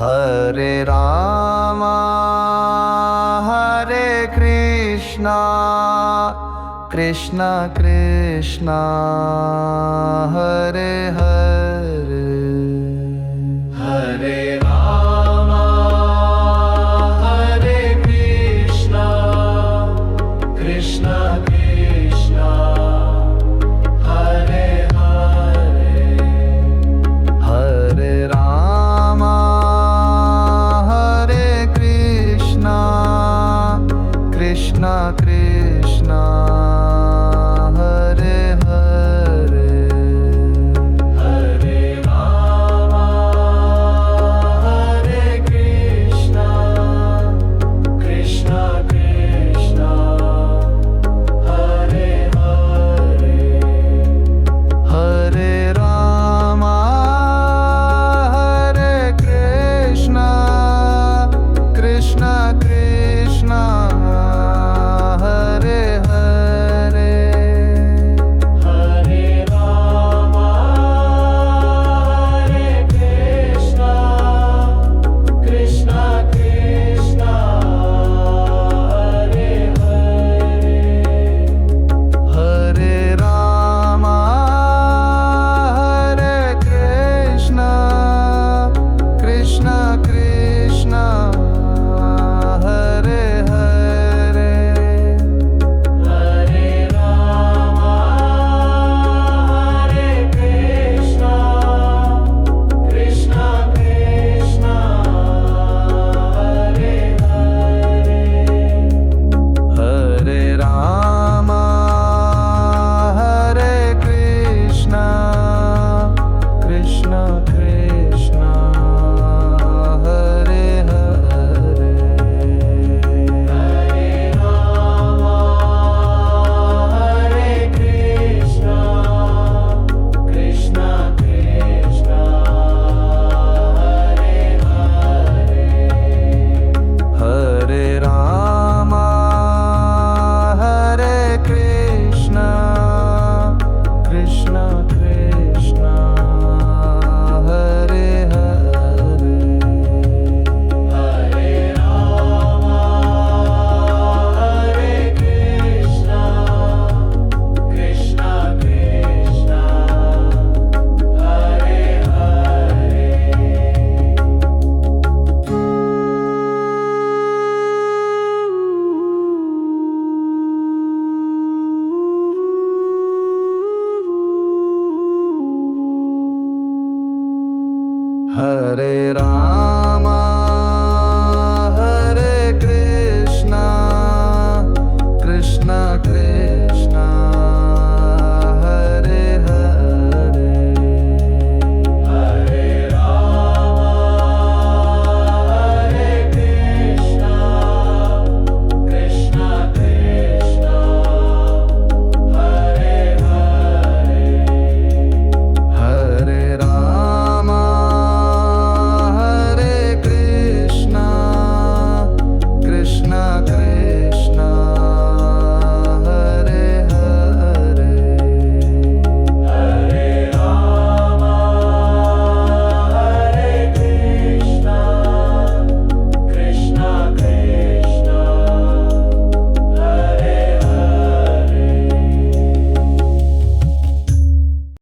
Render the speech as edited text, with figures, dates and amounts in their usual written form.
Hare Rama Hare Krishna Krishna Krishna Hare Hare Hare Rama Hare Krishna Krishna Krishna Hare Hare Hare Rama Hare Krishna Krishna Krishna Hare Hare Hare Rama Hare Krishna Krishna Krishna Hare Hare Hare Rama Hare Krishna Krishna Krishna Hare Hare Hare Rama Hare Krishna Krishna Krishna Hare Hare Hare Rama Hare Krishna Krishna Krishna Hare Hare Hare Rama Hare Krishna Krishna Krishna Hare Hare Hare Rama Hare Krishna Krishna Krishna Hare Hare Hare Rama Hare Krishna Krishna Krishna Hare Hare Hare Rama Hare Krishna Krishna Krishna Hare Hare Hare Rama Hare Krishna Krishna Krishna Hare Hare Ram